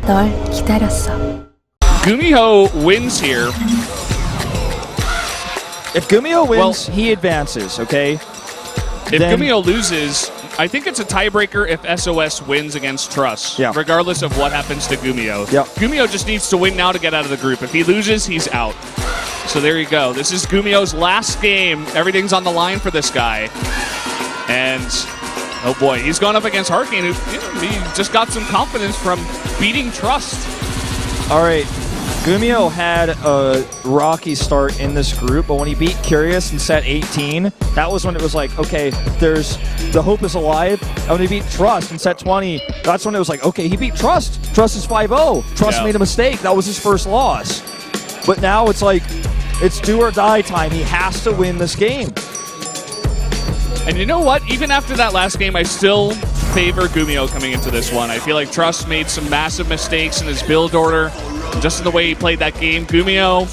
널 기다렸어. Gumiho wins here. If Gumiho wins, he advances, okay? If Gumiho loses, I think it's a tiebreaker if SOS wins against Truss, regardless of what happens to Gumiho. Yep. Gumiho just needs to win now to get out of the group. If he loses, he's out. So there you go. This is Gumiho's last game. Everything's on the line for this guy. And, oh boy, he's gone up against Hurricane, who he just got some confidence from beating Trust. All right. Gumiho had a rocky start in this group, but when he beat Curious in set 18, that was when it was like, okay, the hope is alive. And when he beat Trust in set 20, that's when it was like, okay, he beat Trust. Trust is 5-0. Trust made a mistake. That was his first loss. But now it's like, it's do or die time. He has to win this game. And you know what? Even after that last game, I still favor Gumiho coming into this one. I feel like Trust made some massive mistakes in his build order. Just in the way he played that game. Gumiho,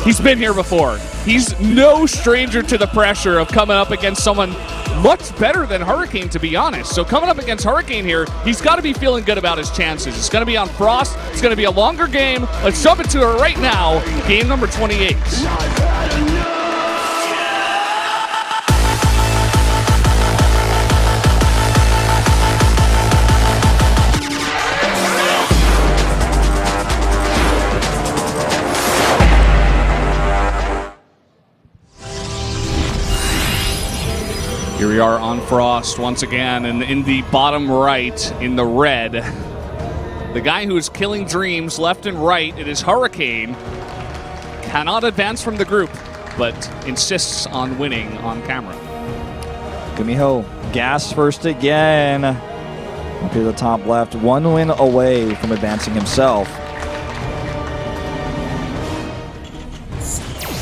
he's been here before. He's no stranger to the pressure of coming up against someone much better than Hurricane, to be honest. So coming up against Hurricane here, he's got to be feeling good about his chances. It's going to be on Frost. It's going to be a longer game. Let's jump into it right now. Game number 28. Here we are on Frost once again, and in the bottom right, in the red, the guy who is killing dreams left and right, it is Hurricane, cannot advance from the group, but insists on winning on camera. Gumiho, gas first again. Up here to the top left, one win away from advancing himself.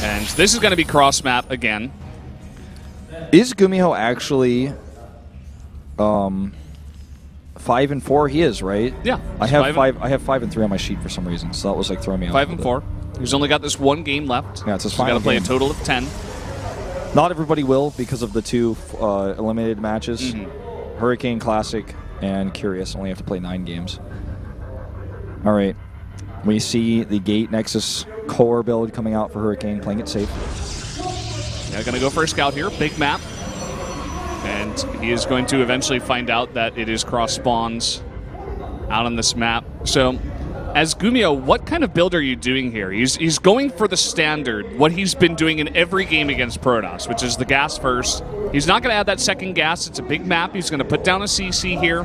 And this is going to be cross map again. Is Gumiho actually 5-4? He is, right? Yeah. I have 5-3 on my sheet for some reason, so that was like throwing me off. 5-4. He's only got this one game left. Yeah, it's his final. He's got to play game. a total of 10. Not everybody will because of the two eliminated matches. Hurricane Classic and Curious only have to play 9 games. All right. We see the Gate Nexus core build coming out for Hurricane, playing it safe. Yeah, going to go for a scout here. Big map. And he is going to eventually find out that it is cross spawns out on this map. So, as Gumiho, what kind of build are you doing here? He's going for the standard, what he's been doing in every game against Protoss, which is the gas first. He's not going to add that second gas. It's a big map. He's going to put down a CC here.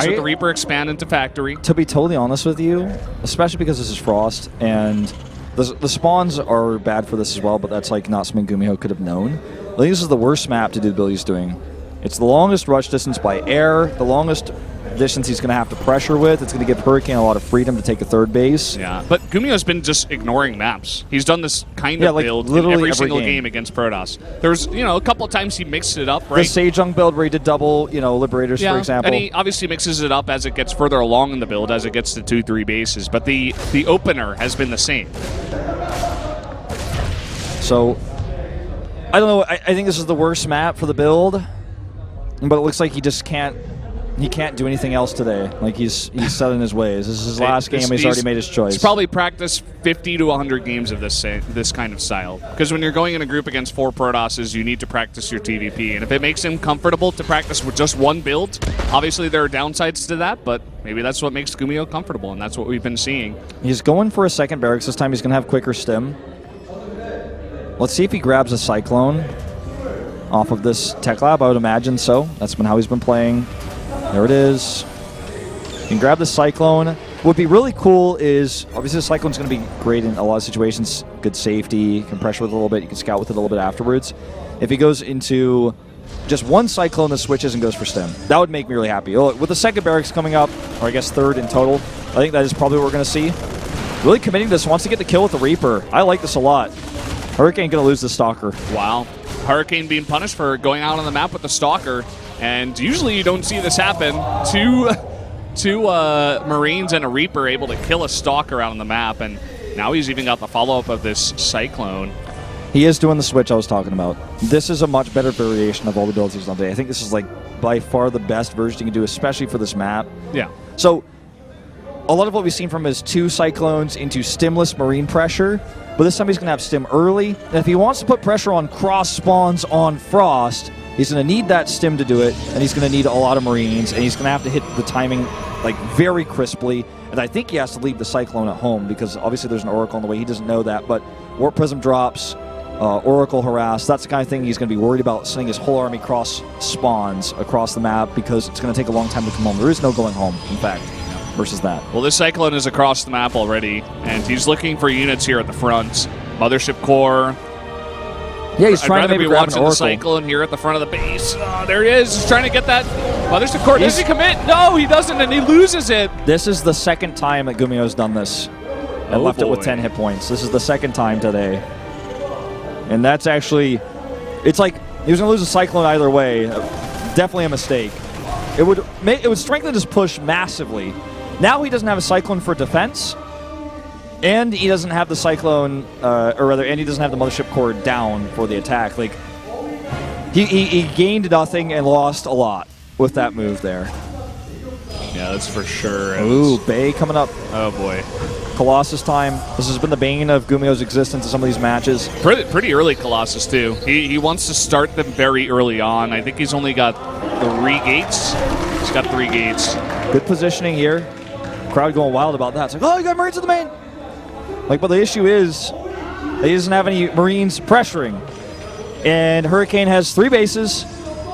So the Reaper expand into Factory. To be totally honest with you, especially because this is Frost, and the spawns are bad for this as well, but that's like not something Gumiho could have known. I think this is the worst map to do the build he's doing. It's the longest rush distance by air, the longest distance he's going to have to pressure with. It's going to give Hurricane a lot of freedom to take a third base. Yeah, but Gumiho's been just ignoring maps. He's done this kind of build in every single game against Protoss. There's, a couple of times he mixed it up, right? The Sejong build where he did double, Liberators, for example. And he obviously mixes it up as it gets further along in the build, as it gets to 2-3 bases. But the opener has been the same. So, I don't know. I think this is the worst map for the build, but it looks like he just can't. He can't do anything else today. Like he's set in his ways. This is his last game. He's already made his choice. He's probably practiced 50 to 100 games of this kind of style. Because when you're going in a group against 4 Protosses, you need to practice your TVP. And if it makes him comfortable to practice with just one build, obviously there are downsides to that, but maybe that's what makes Gumiho comfortable, and that's what we've been seeing. He's going for a second barracks. This time he's going to have quicker stim. Let's see if he grabs a Cyclone off of this Tech Lab. I would imagine so. That's been how he's been playing. There it is. You can grab the Cyclone. What would be really cool is, obviously the Cyclone's going to be great in a lot of situations. Good safety, you can pressure with it a little bit, you can scout with it a little bit afterwards. If he goes into just one Cyclone that switches and goes for stim, that would make me really happy. With the second barracks coming up, or I guess third in total, I think that is probably what we're going to see. Really committing to this, wants to get the kill with the Reaper. I like this a lot. Hurricane going to lose the Stalker. Wow. Hurricane being punished for going out on the map with the Stalker. And usually you don't see this happen. Two Marines and a Reaper able to kill a Stalker out on the map. And now he's even got the follow-up of this Cyclone. He is doing the switch I was talking about. This is a much better variation of all the builds he's done today. I think this is like by far the best version you can do, especially for this map. Yeah. So a lot of what we've seen from his 2 Cyclones into stimless Marine pressure, but this time he's going to have stim early. And if he wants to put pressure on cross spawns on Frost, he's going to need that stim to do it, and he's going to need a lot of Marines, and he's going to have to hit the timing like very crisply. And I think he has to leave the Cyclone at home because obviously there's an Oracle in the way. He doesn't know that, but Warp Prism drops, Oracle harass. That's the kind of thing he's going to be worried about, sending his whole army cross spawns across the map because it's going to take a long time to come home. There is no going home, in fact, versus that. Well, this Cyclone is across the map already, and he's looking for units here at the front. Mothership Core. Yeah, he's trying to maybe be grab watching an the Oracle. Cyclone here at the front of the base. Oh, there he is. He's trying to get that Mothership Core. Does he commit? No, he doesn't, and he loses it. This is the second time that Gumiho's done this and left it with 10 hit points. This is the second time today. And that's actually, it's like he was going to lose a Cyclone either way. Definitely a mistake. It would strengthen his push massively. Now he doesn't have a Cyclone for defense, and he doesn't have the Cyclone, and he doesn't have the Mothership Core down for the attack. Like, he gained nothing and lost a lot with that move there. Yeah, that's for sure. Ooh, Bay coming up. Oh, boy. Colossus time. This has been the bane of Gumiho's existence in some of these matches. Pretty early Colossus, too. He wants to start them very early on. I think he's only got 3 gates. He's got 3 gates. Good positioning here. Crowd going wild about that. It's like, oh, you got Marines in the main. Like, but the issue is he doesn't have any Marines pressuring. And Hurricane has 3 bases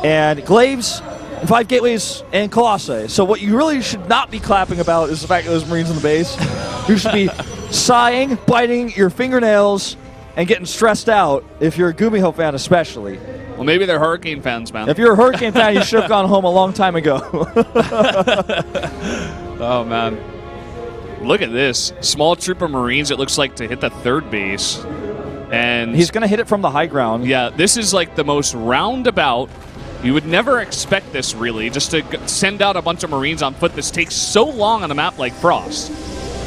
and Glaives and 5 gateways and Colossi. So what you really should not be clapping about is the fact that there's Marines in the base. You should be sighing, biting your fingernails, and getting stressed out if you're a Gumiho fan especially. Well, maybe they're Hurricane fans, man. If you're a Hurricane fan, you should have gone home a long time ago. Oh, man. Look at this. Small troop of Marines, it looks like, to hit the 3rd base. And he's going to hit it from the high ground. Yeah, this is like the most roundabout. You would never expect this, really, just to send out a bunch of Marines on foot. This takes so long on a map like Frost.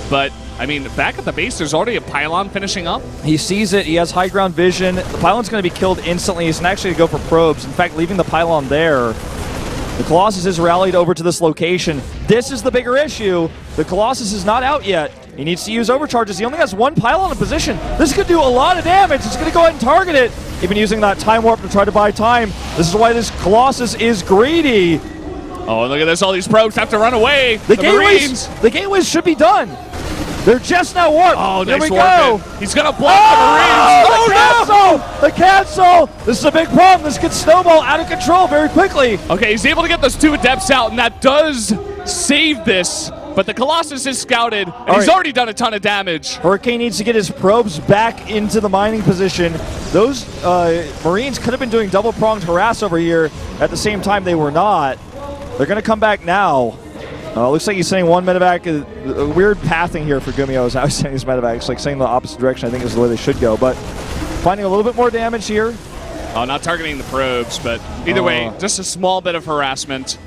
But, I mean, back at the base, there's already a pylon finishing up. He sees it. He has high ground vision. The pylon's going to be killed instantly. He's actually going to go for probes. In fact, leaving the pylon there. The Colossus is rallied over to this location. This is the bigger issue. The Colossus is not out yet. He needs to use overcharges. He only has 1 pylon in position. This could do a lot of damage. It's going to go ahead and target it. Even using that time warp to try to buy time. This is why this Colossus is greedy. Oh, look at this. All these probes have to run away. The gateways should be done. They're just now warped. Oh, there nice we warp. go. He's going to block the Marines. Oh, no! The cancel! This is a big problem. This could snowball out of control very quickly. Okay, he's able to get those 2 Adepts out, and that does save this. But the Colossus is scouted, and he's already done a ton of damage. Hurricane needs to get his probes back into the mining position. Those Marines could have been doing double-pronged harass over here. At the same time, they were not. They're going to come back now. Looks like he's sending 1 medevac. A weird pathing here for Gumiho is how he's sending his medevacs. Like saying the opposite direction, I think, is the way they should go. But finding a little bit more damage here. Oh, not targeting the probes, but either way, just a small bit of harassment.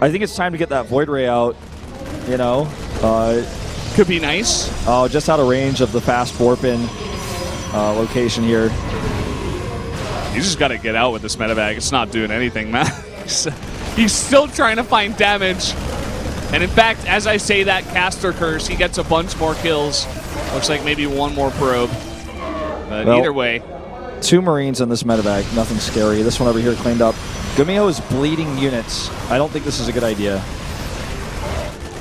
I think it's time to get that Void Ray out, you know. Could be nice. Oh, just out of range of the fast warp-in location here. You just got to get out with this medevac. It's not doing anything, man. He's still trying to find damage. And in fact, as I say that, Caster Curse, he gets a bunch more kills. Looks like maybe 1 more probe. But well, either way. 2 Marines in this medevac. Nothing scary. This one over here cleaned up. Gumiho is bleeding units. I don't think this is a good idea.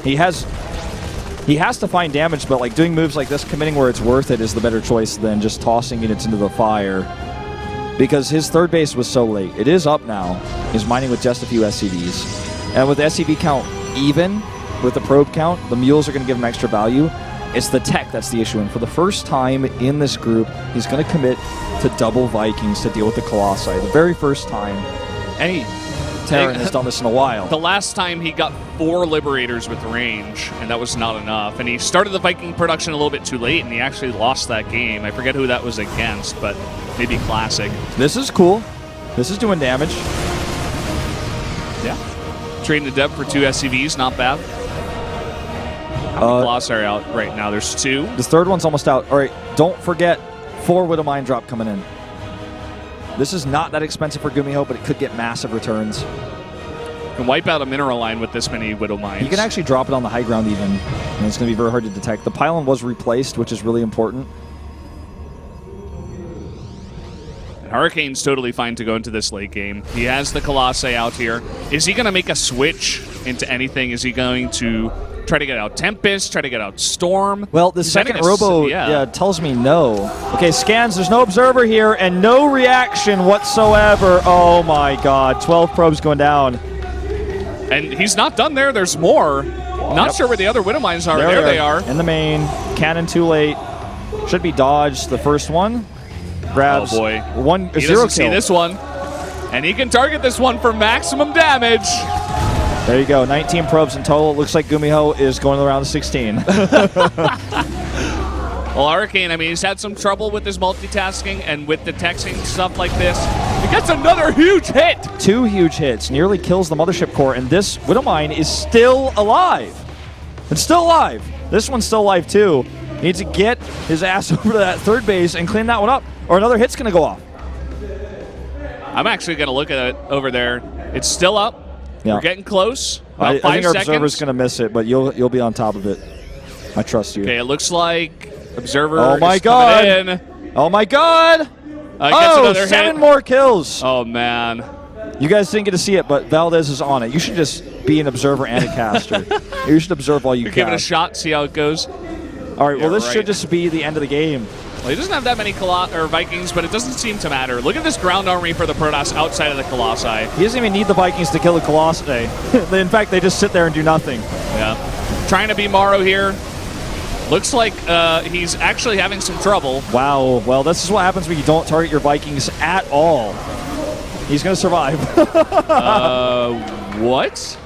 He has to find damage, but like doing moves like this, committing where it's worth it is the better choice than just tossing units into the fire. Because his 3rd base was so late. It is up now. He's mining with just a few SCVs. And with the SCV count even, with the probe count, the mules are going to give him extra value. It's the tech that's the issue. And for the first time in this group, he's going to commit to double Vikings to deal with the Colossi. The very first time any Terran has done this in a while. The last time he got 4 Liberators with range, and that was not enough. And he started the Viking production a little bit too late, and he actually lost that game. I forget who that was against, but maybe Classic. This is cool. This is doing damage. Yeah. Trading the Deb for 2 SCVs, not bad. How many Colossi are out right now? There's 2. This 3rd one's almost out. All right, don't forget 4 Widow Mine Drop coming in. This is not that expensive for Gumiho, but it could get massive returns. can wipe out a mineral line with this many Widow Mines. You can actually drop it on the high ground even, and it's going to be very hard to detect. The pylon was replaced, which is really important. Hurricane's totally fine to go into this late game. He has the Colossi out here. Is he going to make a switch into anything? Is he going to try to get out Tempest, try to get out Storm? Well, the second Robo tells me no. Okay, scans, there's no Observer here, and no reaction whatsoever. Oh my god, 12 probes going down. And he's not done there. There's more. Not sure where the other Widow Mines are. There they are. In the main. Cannon too late. Should be dodged, the first one. Grabs he zero doesn't see kill. this one. And he can target this one for maximum damage. There you go, 19 probes in total. Looks like Gumiho is going around 16. Well, Hurricane, I mean, he's had some trouble with his multitasking and with detecting stuff like this. He gets another huge hit. 2 huge hits, nearly kills the Mothership Core, and this Widow Mine is still alive. It's still alive. This one's still alive too. Needs to get his ass over to that third base and clean that one up, or another hit's going to go off. I'm actually going to look at it over there. It's still up. Yeah. We're getting close. I About 5 think our seconds. Observer's going to miss it, but you'll be on top of it. I trust you. Okay, it looks like Observer Oh my is god! coming in. Oh my god! Gets another 7 hit. more kills! Oh, man. You guys didn't get to see it, but Valdez is on it. You should just be an observer and a caster. You should observe while you Give it a cast. shot, see how it goes. All right, well, this right. should just be the end of the game. Well, he doesn't have that many Vikings, but it doesn't seem to matter. Look at this ground army for the Protoss outside of the Colossi. He doesn't even need the Vikings to kill the Colossi. In fact, they just sit there and do nothing. Yeah. Trying to be Morrow here. Looks like he's actually having some trouble. Wow. Well, this is what happens when you don't target your Vikings at all. He's going to survive. What?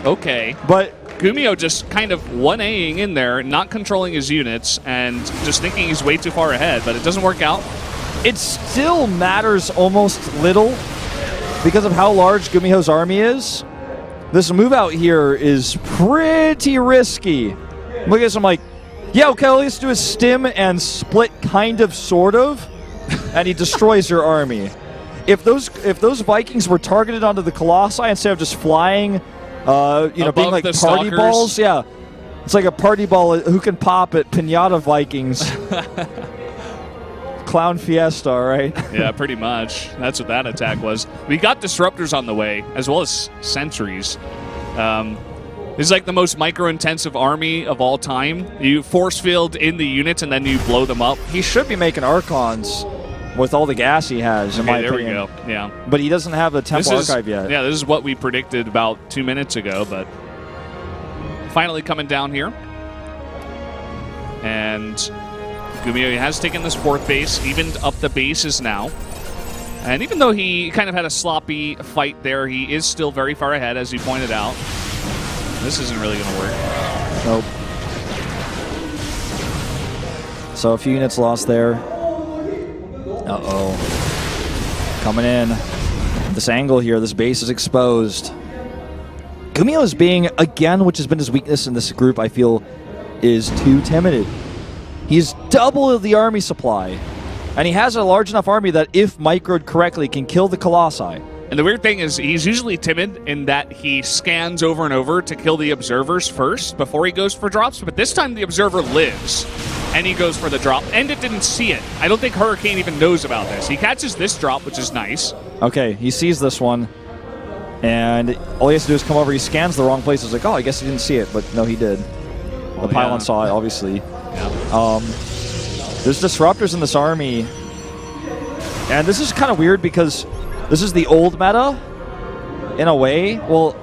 Okay. But Gumiho just kind of 1Aing in there, not controlling his units, and just thinking he's way too far ahead, but it doesn't work out. it still matters almost little because of how large Gumiho's army is. This move out here is pretty risky. Look at this, I'm like, yeah, okay, all he has to do is stim and split kind of, sort of, and he destroys your army. If those Vikings were targeted onto the Colossi instead of just flying, being like party stalkers. balls, yeah. It's like a party ball who can pop at Pinata Vikings. Clown Fiesta, right? Yeah, pretty much. That's what that attack was. We got disruptors on the way, as well as sentries. This is like the most micro-intensive army of all time. You force field in the units and then you blow them up. He should be making Archons with all the gas he has, in my opinion. There we go. Yeah. But he doesn't have the Temple Archive yet. Yeah, this is what we predicted about 2 minutes ago, but finally coming down here. And Gumiho has taken this fourth base, evened up the bases now. And even though he kind of had a sloppy fight there, he is still very far ahead, as you pointed out. This isn't really going to work. Nope. So a few units lost there. Uh-oh. Coming in. This angle here, this base is exposed. Gumiho is being, again, which has been his weakness in this group, I feel, is too timid. He's double the army supply. And he has a large enough army that, if microed correctly, can kill the Colossi. And the weird thing is he's usually timid in that he scans over and over to kill the observers first before he goes for drops. But this time the observer lives and he goes for the drop. And it didn't see it. I don't think Hurricane even knows about this. He catches this drop, which is nice. Okay, he sees this one. And all he has to do is come over. He scans the wrong place. It's like, oh, I guess he didn't see it. But no, he did. The pylon saw it, obviously. Yeah. There's disruptors in this army. And this is kind of weird because this is the old meta, in a way. Well,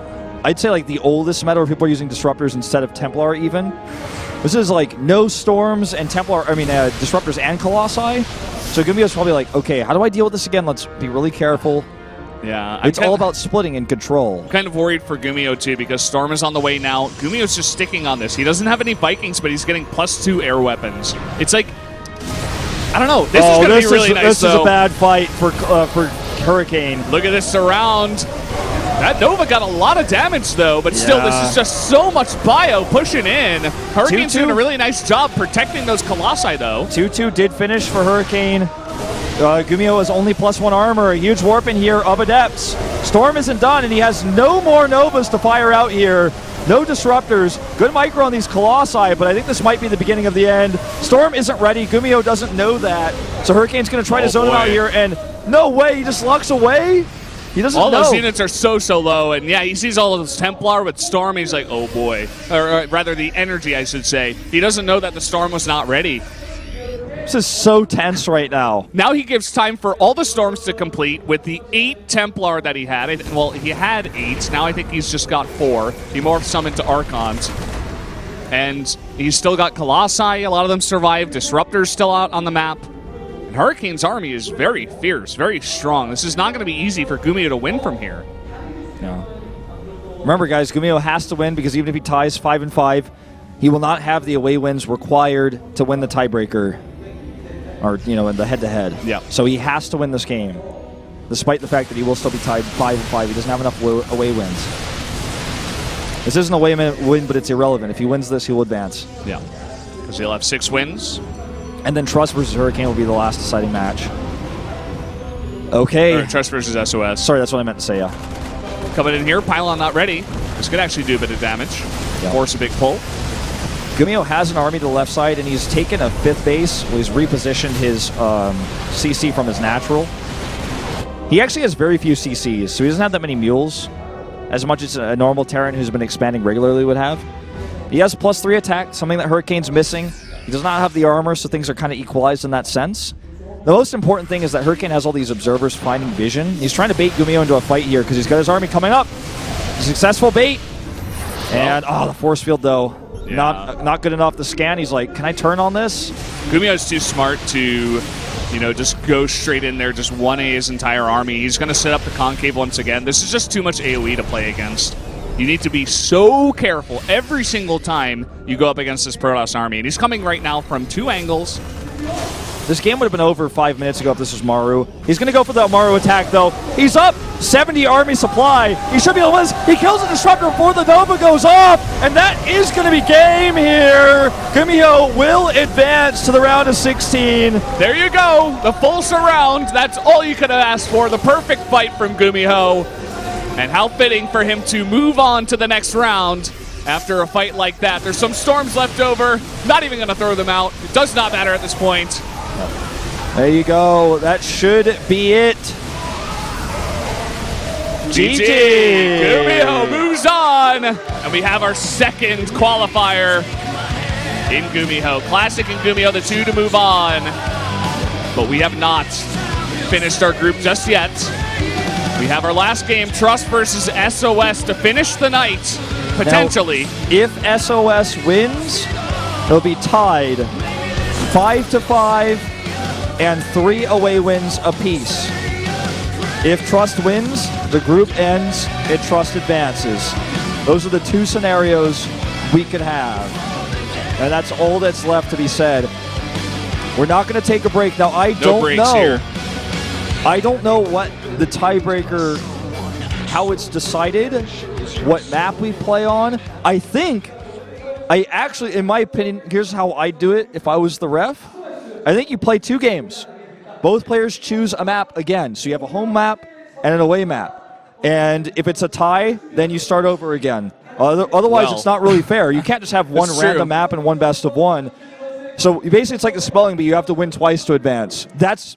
I'd say like the oldest meta where people are using disruptors instead of Templar even. This is like no storms and disruptors and Colossi. So Gumiho's probably like, okay, how do I deal with this again? Let's be really careful. Yeah. It's all about splitting and control. I'm kind of worried for Gumiho too because Storm is on the way now. Gumiho's just sticking on this. He doesn't have any Vikings, but he's getting +2 air weapons. It's like, I don't know. This is going to be really nice. This is a bad fight for Hurricane. Look at this surround. That Nova got a lot of damage, though, but still, this is just so much bio pushing in. Hurricane's doing a really nice job protecting those Colossi, though. 2-2 did finish for Hurricane. Gumiho has only +1 armor. A huge warp in here of Adepts. Storm isn't done, and he has no more Novas to fire out here. No disruptors. Good micro on these Colossi, but I think this might be the beginning of the end. Storm isn't ready. Gumiho doesn't know that. So Hurricane's going to try to zone him out here, and no way. He just lucks away. He doesn't know. All those units are so low, and yeah, he sees all of those Templar with Storm. He's like, oh boy. Or rather, the energy, I should say. He doesn't know that the Storm was not ready. This is so tense right now. Now he gives time for all the Storms to complete with the 8 Templar that he had. Well, he had 8. Now I think he's just got 4. He morphed some into Archons. And he's still got Colossi. A lot of them survived. Disruptors still out on the map. And Hurricane's army is very fierce, very strong. This is not going to be easy for Gumiho to win from here. No. Remember, guys, Gumiho has to win because even if he ties 5-5, he will not have the away wins required to win the tiebreaker. Or, you know, in the head-to-head. Yeah. So he has to win this game, despite the fact that he will still be tied 5-5. He doesn't have enough away wins. This isn't a away win, but it's irrelevant. If he wins this, he will advance. Yeah. Because he'll have 6 wins. And then Trust versus Hurricane will be the last deciding match. Okay. Or Trust versus SOS. Sorry, that's what I meant to say, yeah. Coming in here, Pylon not ready. This could actually do a bit of damage. Yeah. Force a big pull. Gumiho has an army to the left side, and he's taken a 5th base. Well, he's repositioned his CC from his natural. He actually has very few CCs, so he doesn't have that many mules, as much as a normal Terran who's been expanding regularly would have. He has +3 attack, something that Hurricane's missing. He does not have the armor, so things are kind of equalized in that sense. The most important thing is that Hurricane has all these observers finding vision. He's trying to bait Gumiho into a fight here because he's got his army coming up. Successful bait. And, the force field, though. Yeah. Not good enough to scan. He's like, can I turn on this? Gumiho's too smart to, just go straight in there, just 1A his entire army. He's going to set up the concave once again. This is just too much AoE to play against. You need to be so careful every single time you go up against this Protoss army. And he's coming right now from 2 angles. This game would have been over 5 minutes ago if this was Maru. He's going to go for the Maru attack, though. He's up 70 army supply. He should be able to win this. He kills the Disruptor before the Nova goes off, and that is going to be game here. Gumiho will advance to the round of 16. There you go. The full surround. That's all you could have asked for. The perfect fight from Gumiho. And how fitting for him to move on to the next round after a fight like that. There's some Storms left over. Not even going to throw them out. It does not matter at this point. There you go. That should be it. GG. Gumiho moves on. And we have our second qualifier in Gumiho. Classic and Gumiho, the 2 to move on. But we have not finished our group just yet. We have our last game, Trust versus SOS, to finish the night, potentially. Now, if SOS wins, they'll be tied 5-5 and 3 away wins apiece. If Trust wins, the group ends, and Trust advances. Those are the 2 scenarios we could have. And that's all that's left to be said. We're not going to take a break. Now, I don't know. Here. I don't know what the tiebreaker, how it's decided, what map we play on. I actually, in my opinion, here's how I'd do it if I was the ref. I think you play 2 games. Both players choose a map again. So you have a home map and an away map. And if it's a tie, then you start over again. Otherwise, it's not really fair. You can't just have one random map and one best of 1. So basically, it's like the spelling bee. You have to win twice to advance. That's